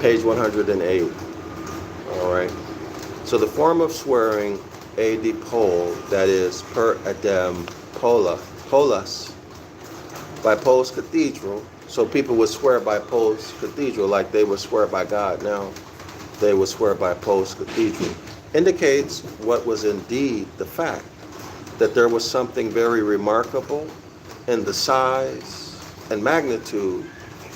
Page 108. All right. So the form of swearing, ad pol, that is per adem polis, by Pol's cathedral. So people would swear by Pol's cathedral like they would swear by God now. They would swear by Pol's cathedral. Indicates what was indeed the fact, that there was something very remarkable in the size and magnitude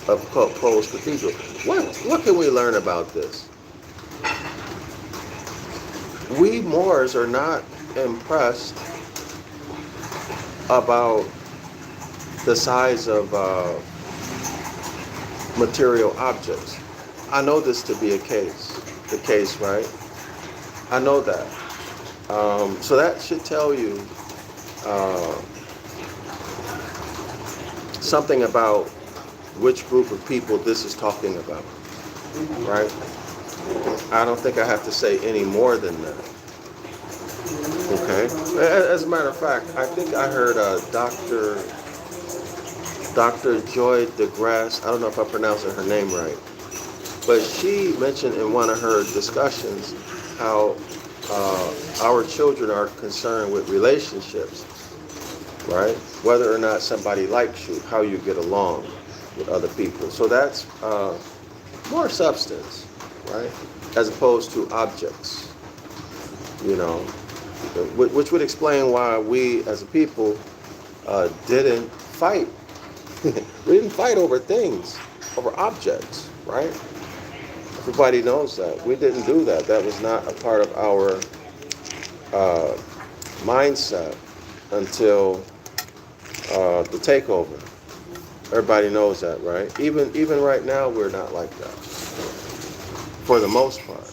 of Pol's cathedral. What can we learn about this? We Moors are not impressed about the size of material objects. I know this to be the case, right? I know that. So that should tell you something about which group of people this is talking about, right? I don't think I have to say any more than that. Okay. As a matter of fact, I think I heard Dr. Joy DeGrasse, I don't know if I'm pronouncing her name right, but she mentioned in one of her discussions how our children are concerned with relationships, right? Whether or not somebody likes you, how you get along with other people. So that's more substance, right? As opposed to objects, you know, which would explain why we as a people didn't fight. We didn't fight over things, over objects, right? Everybody knows that. We didn't do that. That was not a part of our mindset until the takeover. Everybody knows that, right? Even right now, we're not like that, for the most part.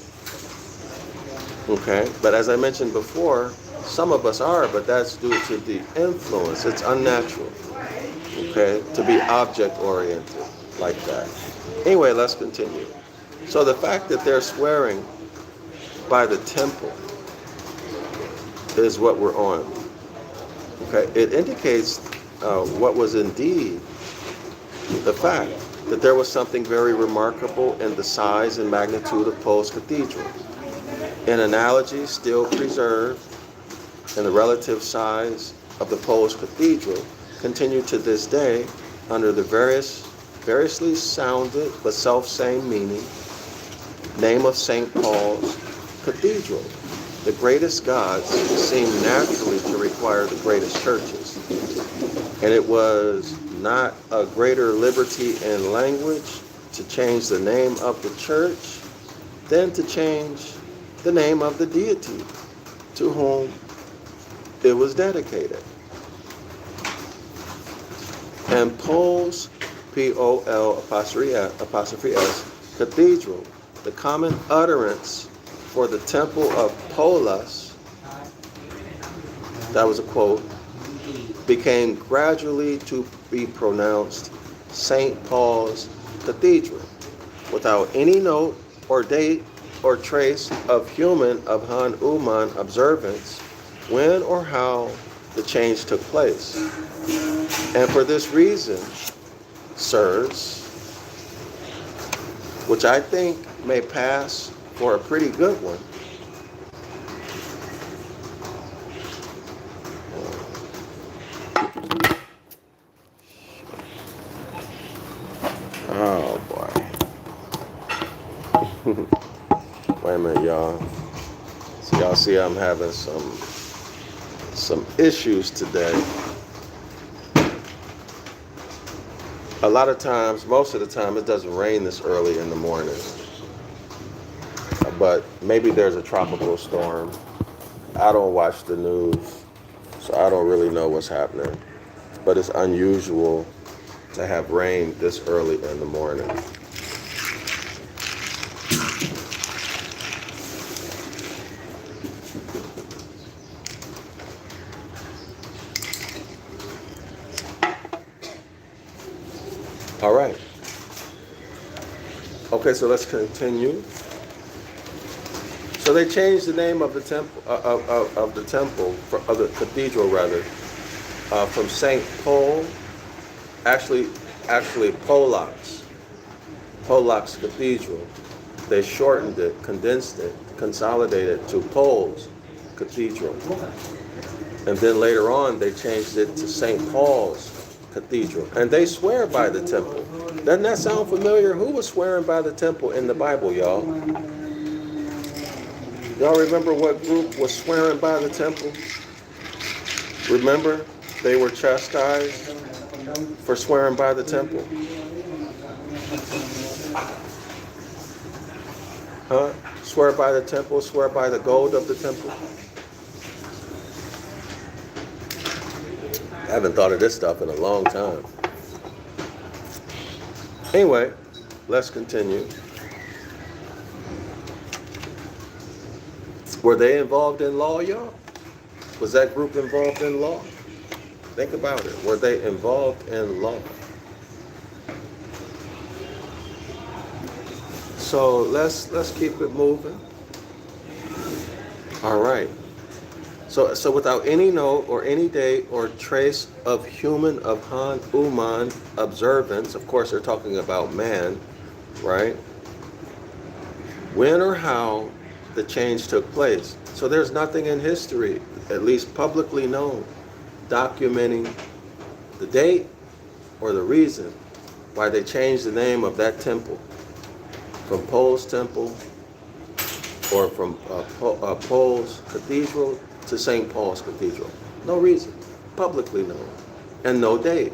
Okay? But as I mentioned before, some of us are, but that's due to the influence. It's unnatural, okay, to be object-oriented like that. Anyway, let's continue. So the fact that they're swearing by the temple is what we're on. Okay? It indicates what was indeed the fact, that there was something very remarkable in the size and magnitude of Pol's cathedral. An analogy still preserved in the relative size of the Pol's cathedral continue to this day under the variously sounded but self-same meaning, name of St. Paul's Cathedral. The greatest gods seem naturally to require the greatest churches. And it was not a greater liberty in language to change the name of the church than to change the name of the deity to whom it was dedicated. And Pol's, P-O-L apostrophe S, cathedral, the common utterance for the temple of Polis, that was a quote, became gradually to be pronounced St. Paul's Cathedral, without any note or date or trace of human observance when or how the change took place. And for this reason, sirs, which I think may pass for a pretty good one, oh boy. Wait a minute, y'all. So y'all see I'm having some issues today. A lot of times, most of the time, it doesn't rain this early in the morning. But maybe there's a tropical storm. I don't watch the news, so I don't really know what's happening. But it's unusual to have rain this early in the morning. All right. Okay, so let's continue. So they changed the name of the temple, of the cathedral rather, from St. Paul, actually Polis, Polak's Cathedral. They shortened it, condensed it, consolidated it to Pol's Cathedral. And then later on, they changed it to St. Paul's Cathedral. And they swear by the temple. Doesn't that sound familiar? Who was swearing by the temple in the Bible, y'all? Y'all remember what group was swearing by the temple? Remember? They were chastised for swearing by the temple. Huh? Swear by the temple, swear by the gold of the temple. I haven't thought of this stuff in a long time. Anyway, let's continue. Were they involved in law, y'all? Was that group involved in law? Think about it. Were they involved in law? So let's keep it moving. All right. So without any note or any date or trace of human of human observance, of course they're talking about man, right? When or how the change took place. So there's nothing in history, at least publicly known, documenting the date or the reason why they changed the name of that temple from Pol's Temple or from Pol's Cathedral to St. Paul's Cathedral. No reason, publicly known, and no date.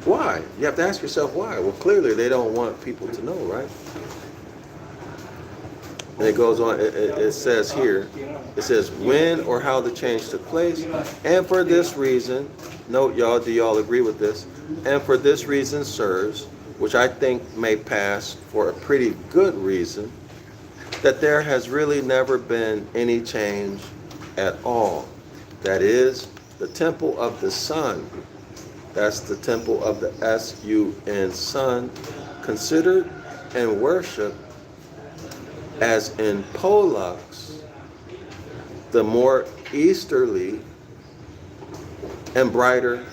Why? You have to ask yourself why. Well, clearly they don't want people to know, right? And it goes on, it says here, it says when or how the change took place, and for this reason, note y'all, do y'all agree with this? And for this reason serves, which I think may pass for a pretty good reason, that there has really never been any change at all. That is, the temple of the sun, that's the temple of the S-U-N, sun, considered and worshipped as in Pollux, the more easterly and brighter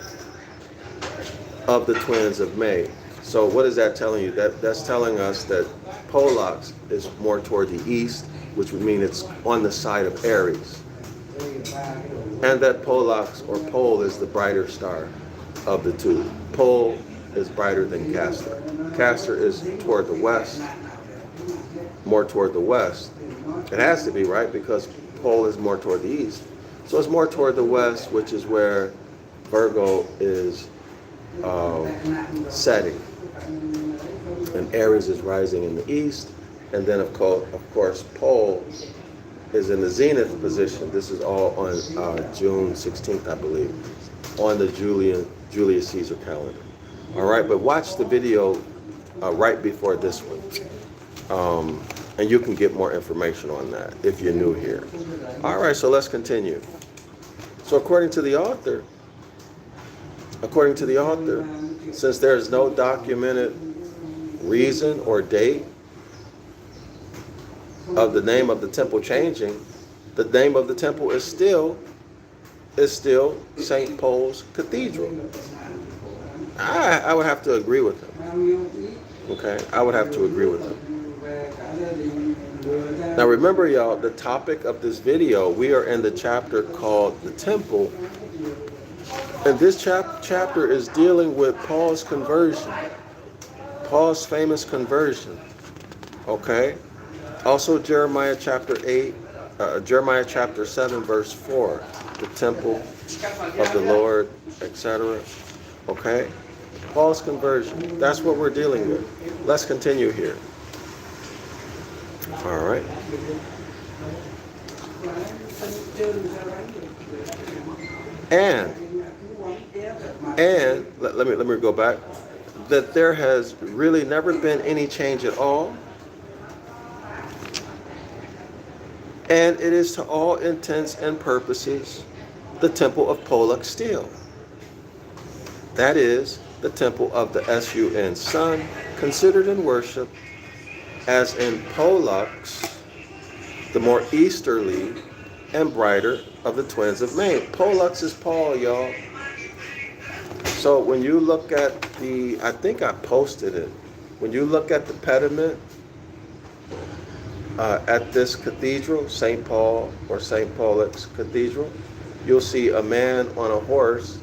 of the twins of May. So what is that telling you? That's telling us that Pollux is more toward the east, which would mean it's on the side of Aries. And that Pollux or Pole is the brighter star of the two. Pole is brighter than Castor. Castor is toward the west, more toward the west. It has to be, right? Because Pole is more toward the east. So it's more toward the west, which is where Virgo is setting. And Aries is rising in the east. And then, of course, Pole is in the zenith position. This is all on June 16th, I believe, on the Julius Caesar calendar. All right, but watch the video right before this one. And you can get more information on that if you're new here. All right, so let's continue. So according to the author, since there's no documented reason or date of the name of the temple changing, the name of the temple is still St. Paul's Cathedral. I would have to agree with him. Okay, I would have to agree with him. Now remember, y'all, the topic of this video, we are in the chapter called The Temple. And this chapter is dealing with Paul's conversion. Paul's famous conversion. Okay? Also Jeremiah chapter 7, verse 4. The temple of the Lord, etc. Okay? Paul's conversion. That's what we're dealing with. Let's continue here. All right. And let me go back. That there has really never been any change at all. And it is to all intents and purposes the temple of Pollux still. That is the temple of the S-U-N, sun, considered and worshipped as in Pollux, the more easterly and brighter of the twins of May. Pollux is Paul, y'all. So when you look at the, I think I posted it. When you look at the pediment at this cathedral, St. Paul or St. Paul's Cathedral, you'll see a man on a horse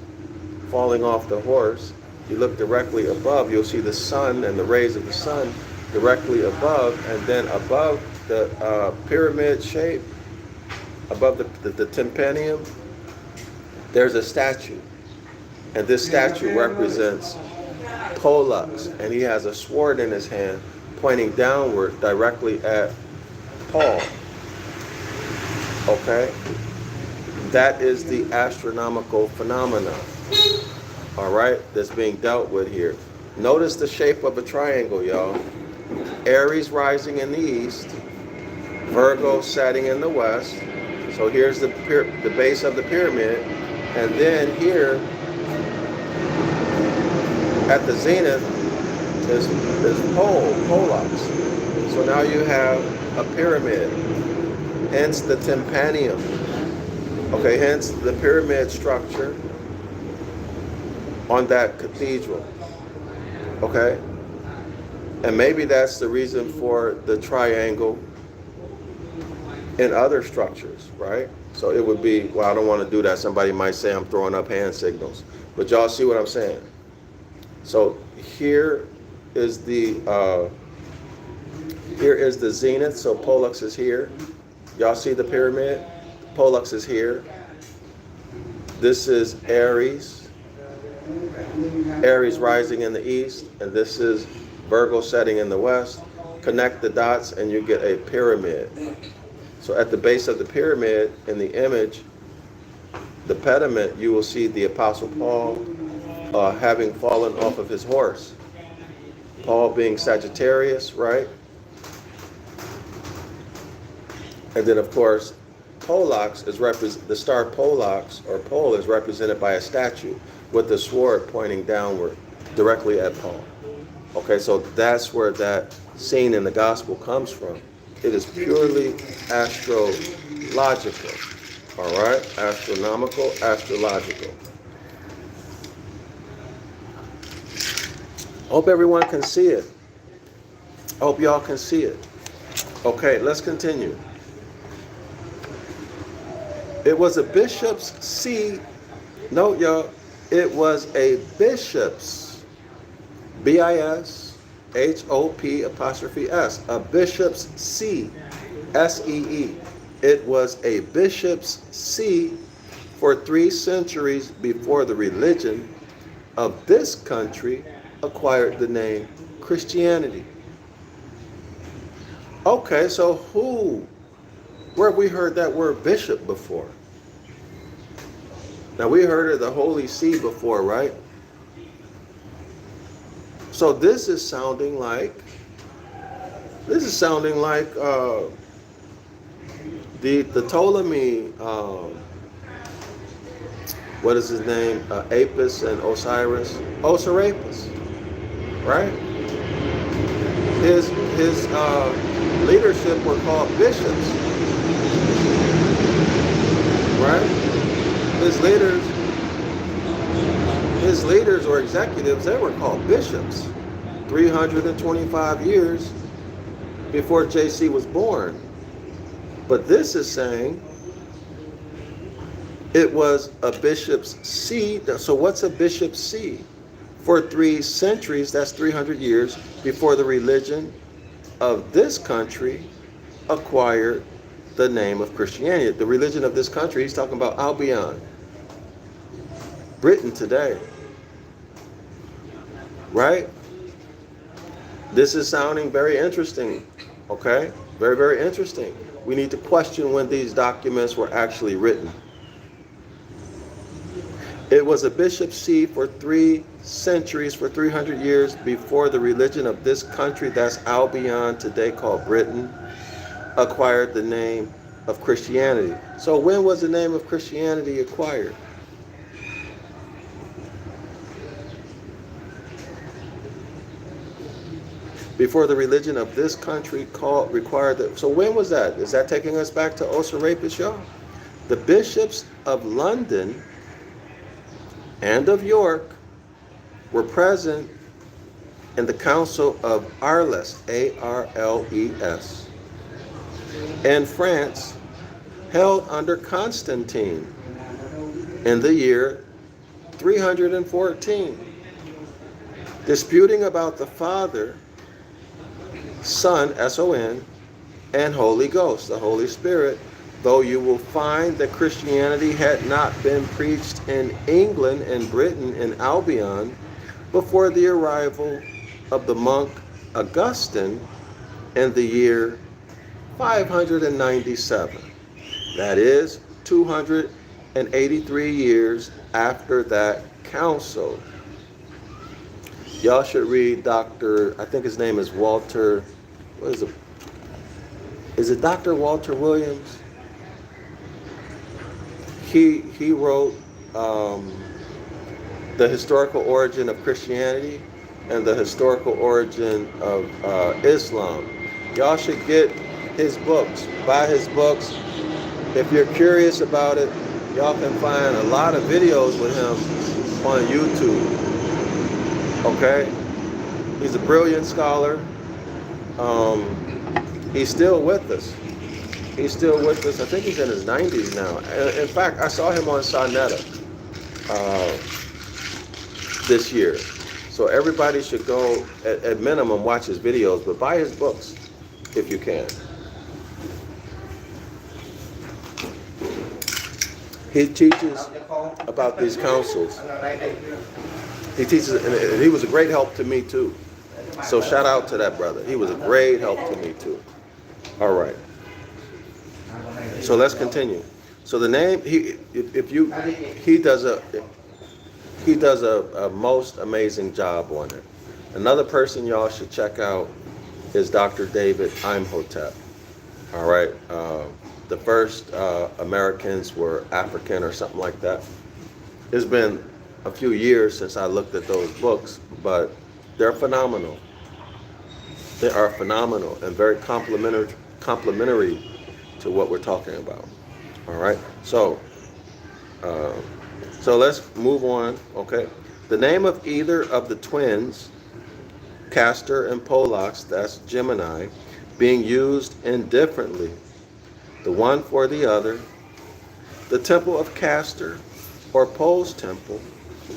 falling off the horse. You look directly above, you'll see the sun and the rays of the sun directly above, and then above the pyramid shape, above the tympanium, there's a statue. And this statue represents Pollux, and he has a sword in his hand pointing downward directly at Paul. Okay? That is the astronomical phenomenon, all right, that's being dealt with here. Notice the shape of a triangle, y'all. Aries rising in the east, Virgo setting in the west. So here's the base of the pyramid, and then here at the zenith is Pollux. So now you have a pyramid, hence the tympanium. Okay, hence the pyramid structure on that cathedral. Okay? And maybe that's the reason for the triangle in other structures, right? So it would be, well, I don't want to do that. Somebody might say I'm throwing up hand signals. But y'all see what I'm saying? So here is the zenith. So Pollux is here. Y'all see the pyramid? Pollux is here. This is Aries. Aries rising in the east, and this is Virgo setting in the west. Connect the dots and you get a pyramid. So at the base of the pyramid, in the image, the pediment, you will see the Apostle Paul having fallen off of his horse. Paul being Sagittarius, right? And then, of course, Pollux is the star Pollux, or pole, is represented by a statue with the sword pointing downward directly at Paul. Okay, so that's where that scene in the gospel comes from. It is purely astrological. All right? Astronomical, astrological. Hope everyone can see it. Hope y'all can see it. Okay, let's continue. It was a bishop's seat. Note, y'all, it was a bishop's, B-I-S-H-O-P'-S, a bishop's see, S-E-E. It was a bishop's see for 3 centuries before the religion of this country acquired the name Christianity. Okay, so where have we heard that word bishop before? Now, we heard of the Holy See before, right? So this is sounding like the Ptolemy, what is his name? Apis and Osiris, right? His leadership were called bishops, right? His leaders or executives, they were called bishops 325 years before JC was born. But this is saying it was a bishop's see. So what's a bishop's see? For 3 centuries, that's 300 years before the religion of this country acquired the name of Christianity. The religion of this country, he's talking about Albion, Britain today, right? This is sounding very interesting, okay? Very, very interesting. We need to question when these documents were actually written. It was a bishop's see for 3 centuries, for 300 years before the religion of this country, that's Albion today called Britain, acquired the name of Christianity. So when was the name of Christianity acquired? Before the religion of this country required that. So when was that? Is that taking us back to Osiris, y'all? The bishops of London and of York were present in the Council of Arles, A-R-L-E-S, in France, held under Constantine in the year 314, disputing about the Father, Son, S-O-N, and Holy Ghost, the Holy Spirit, though you will find that Christianity had not been preached in England and Britain and Albion before the arrival of the monk Augustine in the year 597. That is 283 years after that council. Y'all should read Dr. I think his name is Walter, what is it? Is it Dr. Walter Williams? He wrote The Historical Origin of Christianity and the Historical Origin of Islam. Y'all should get his books, buy his books. If you're curious about it, y'all can find a lot of videos with him on YouTube. Okay? He's a brilliant scholar. He's still with us. He's still with us. I think he's in his 90s now. In fact, I saw him on Sonetta this year. So everybody should go, at minimum, watch his videos, but buy his books if you can. He teaches about these councils. He teaches, and he was a great help to me too. So shout out to that brother. He was a great help to me too. All right. So let's continue. So the name he does a most amazing job on it. Another person y'all should check out is Dr. David Imhotep. All right. The first Americans were African or something like that. It's been a few years since I looked at those books, but they're phenomenal. They are phenomenal and very complementary to what we're talking about. All right. So let's move on. Okay. The name of either of the twins, Castor and Pollux, that's Gemini, being used indifferently, the one for the other. The temple of Castor, or Pole's temple,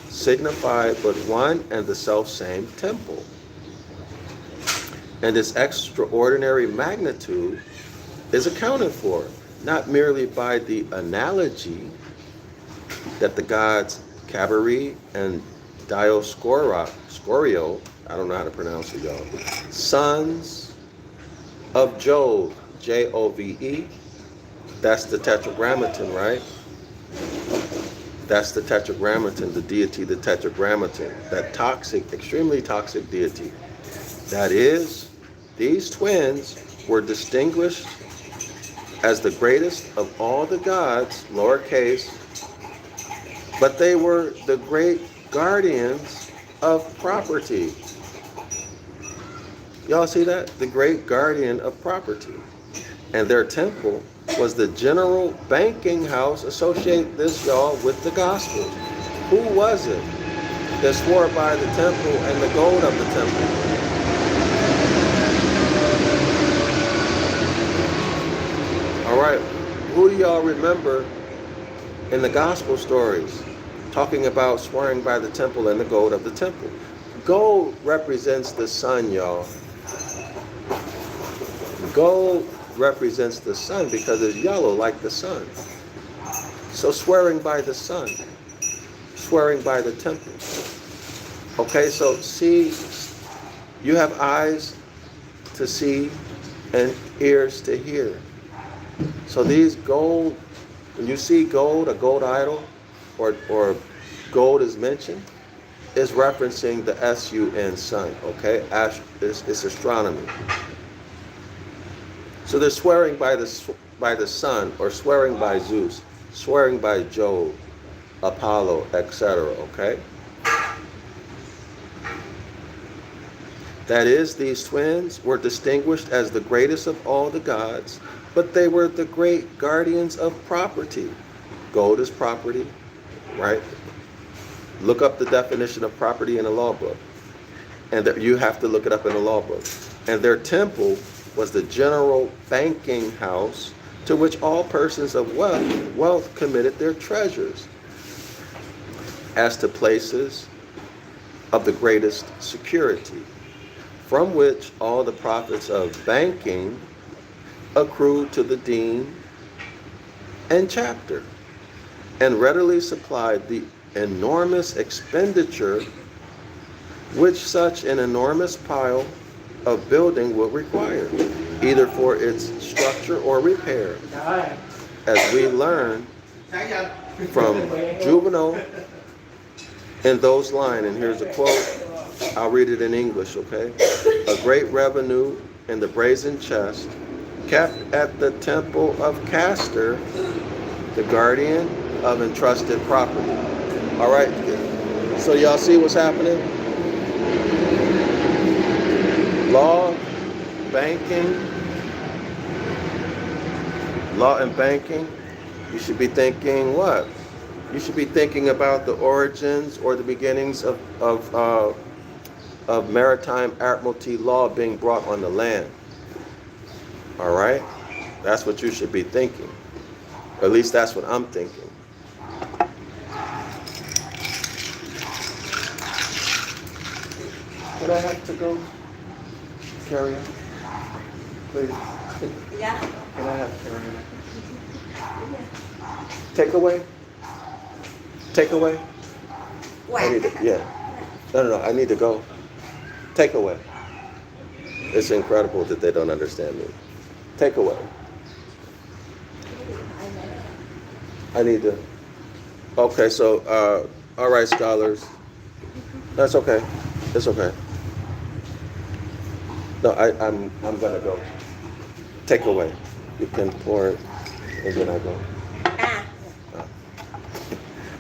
signified but one and the self-same temple. And its extraordinary magnitude is accounted for not merely by the analogy that the gods Cabiri and Dioscorio, I don't know how to pronounce it, y'all, sons of Jove, J-O-V-E, that's the Tetragrammaton, right? That's the Tetragrammaton, the deity, the Tetragrammaton, that toxic, extremely toxic deity. That is, these twins were distinguished as the greatest of all the gods, lowercase, but they were the great guardians of property. Y'all see that? The great guardian of property. And their temple was the general banking house. Associate this, y'all, with the gospel. Who was it that swore by the temple and the gold of the temple? All right, who do y'all remember in the gospel stories talking about swearing by the temple and the gold of the temple? Gold represents the sun, y'all. Gold represents the sun because it's yellow like the sun. So swearing by the sun, swearing by the temple. Okay, so see, you have eyes to see and ears to hear. So these gold, when you see gold, a gold idol, or gold is mentioned, is referencing the S-U-N, sun, okay? It's astronomy. So they're swearing by the sun, or swearing by Zeus, swearing by Jove, Apollo, etc., okay? That is, these twins were distinguished as the greatest of all the gods, but they were the great guardians of property. Gold is property, right? Look up the definition of property in the law book. And you have to look it up in the law book. And their temple was the general banking house to which all persons of wealth committed their treasures, as to places of the greatest security, from which all the profits of banking accrued to the dean and chapter, and readily supplied the enormous expenditure which such an enormous pile of building will require, either for its structure or repair, as we learn from Juvenal in those lines. And here's a quote. I'll read it in English, okay? A great revenue in the brazen chest kept at the temple of Castor, the guardian of entrusted property. All right, so y'all see what's happening? Law and banking, you should be thinking what? You should be thinking about the origins or the beginnings of maritime admiralty law being brought on the land. All right? That's what you should be thinking. At least that's what I'm thinking. Would I have to go? Carry on? Please. Yeah. Can I have carry on? Takeaway? Takeaway? I need to, yeah. No. I need to go. Takeaway. It's incredible that they don't understand me. Takeaway. I need to. Okay, so, all right, scholars. That's okay. It's okay. No, I'm gonna go. Takeaway. You can pour it, and then I go.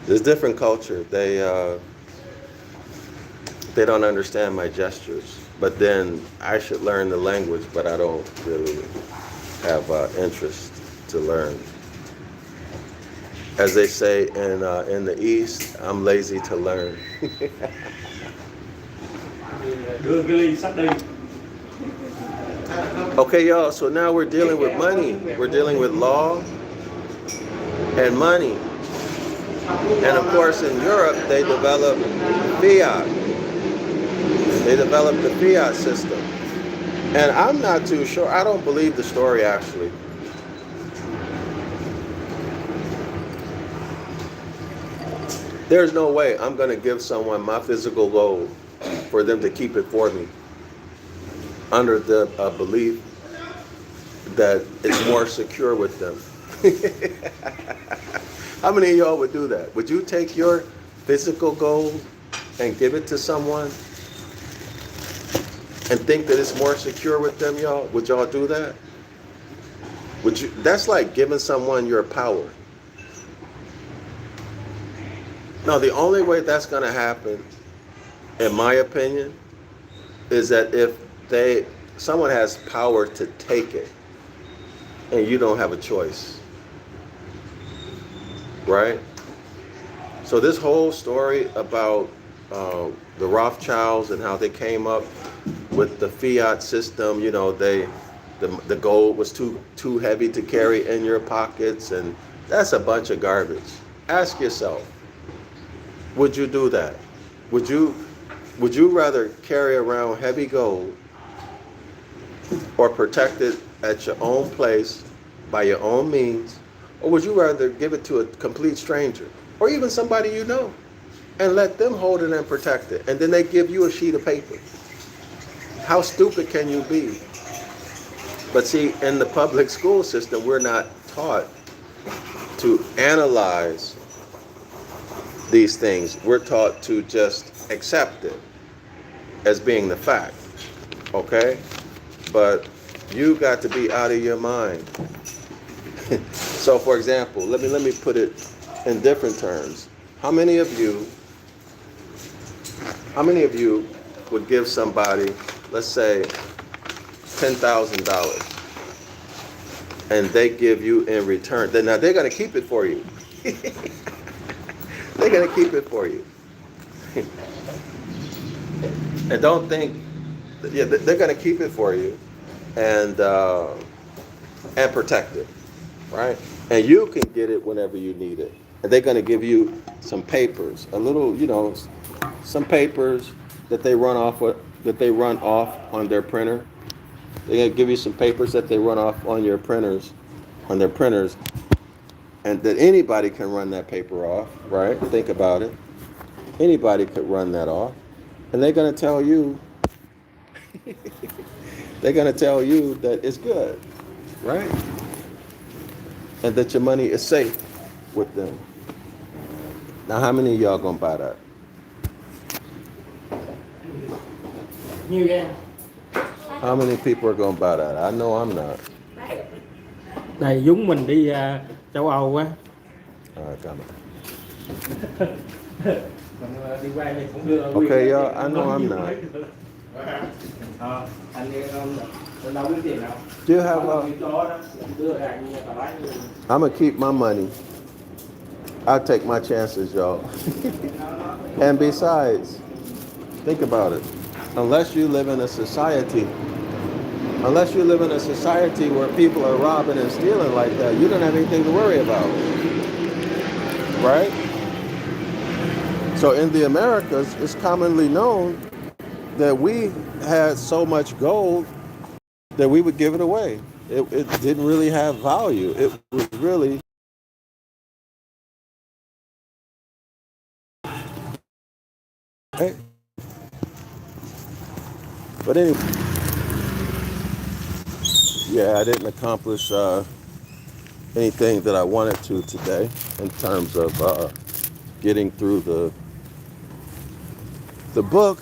There's different culture. They don't understand my gestures. But then I should learn the language, but I don't really have interest to learn. As they say in the East, I'm lazy to learn. Okay, y'all, so now we're dealing with money. We're dealing with law and money. And of course, in Europe, they developed fiat. They developed the fiat system. And I'm not too sure. I don't believe the story, actually. There's no way I'm going to give someone my physical gold for them to keep it for me under the belief that it's more secure with them. How many of y'all would do that? Would you take your physical gold and give it to someone and think that it's more secure with them, y'all? Would y'all do that? Would you? That's like giving someone your power. No, the only way that's going to happen, in my opinion, is that if someone has power to take it and you don't have a choice. Right? So this whole story about the Rothschilds and how they came up with the fiat system, you know, the gold was too heavy to carry in your pockets, and that's a bunch of garbage. Ask yourself, would you do that? Would you rather carry around heavy gold or protect it at your own place by your own means? Or would you rather give it to a complete stranger or even somebody you know and let them hold it and protect it, and then they give you a sheet of paper? How stupid can you be? But see, in the public school system, we're not taught to analyze these things. We're taught to just accept it as being the fact, okay? But you got to be out of your mind. So, for example, let me put it in different terms. How many of you would give somebody, let's say, $10,000, and they give you in return? Now they're going to keep it for you. They're going to keep it for you. And don't think, yeah, they're going to keep it for you and protect it, right? And you can get it whenever you need it. And they're going to give you some papers, a little, some papers that they run off on their printer. They're going to give you some papers that they run off on their printers, and that anybody can run that paper off, right? Think about it. Anybody could run that off. And they're going to tell you, that it's good, right? And that your money is safe with them. Now, how many of y'all going to buy that? Nhiều ghê. How many people are going to buy that? I know I'm not. Này Dũng mình đi châu Âu á. Come on. Đi qua đây cũng đưa. Okay, y'all, I know I'm not. Anh đâu biết tiền nào. Do you have I'm going to keep my money. I'll take my chances, y'all. And besides, think about it. Unless you live in a society where people are robbing and stealing like that, you don't have anything to worry about. Right? So in the Americas, it's commonly known that we had so much gold that we would give it away. It didn't really have value. It was really But anyway, yeah, I didn't accomplish anything that I wanted to today in terms of getting through the book,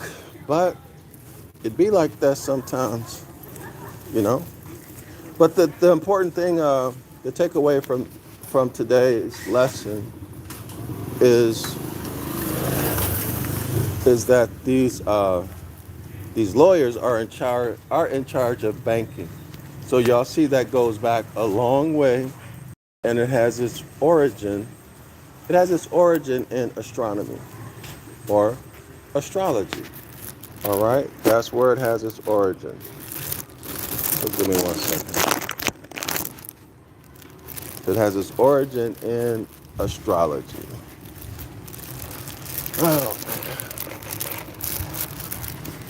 but it'd be like that sometimes, But the important thing, the takeaway from today's lesson is that these lawyers are in charge of banking. So y'all see that goes back a long way, and it has its origin. It has its origin in astronomy or astrology. All right, that's where it has its origin. So give me 1 second. It has its origin in astrology. Oh.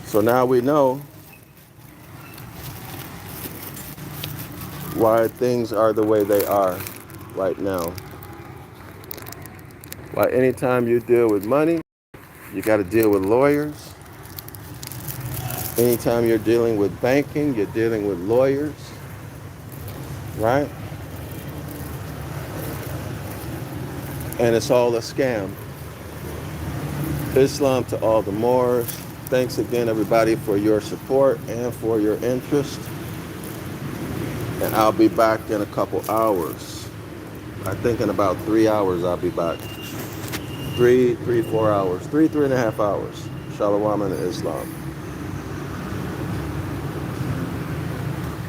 So now we know why things are the way they are right now. Why anytime you deal with money, you got to deal with lawyers. Anytime you're dealing with banking, you're dealing with lawyers, right? And it's all a scam. Islam to all the Moors. Thanks again, everybody, for your support and for your interest. And I'll be back in a couple hours. I think in about 3 hours I'll be back. 4 hours. 3.5 hours. Shalom and Islam.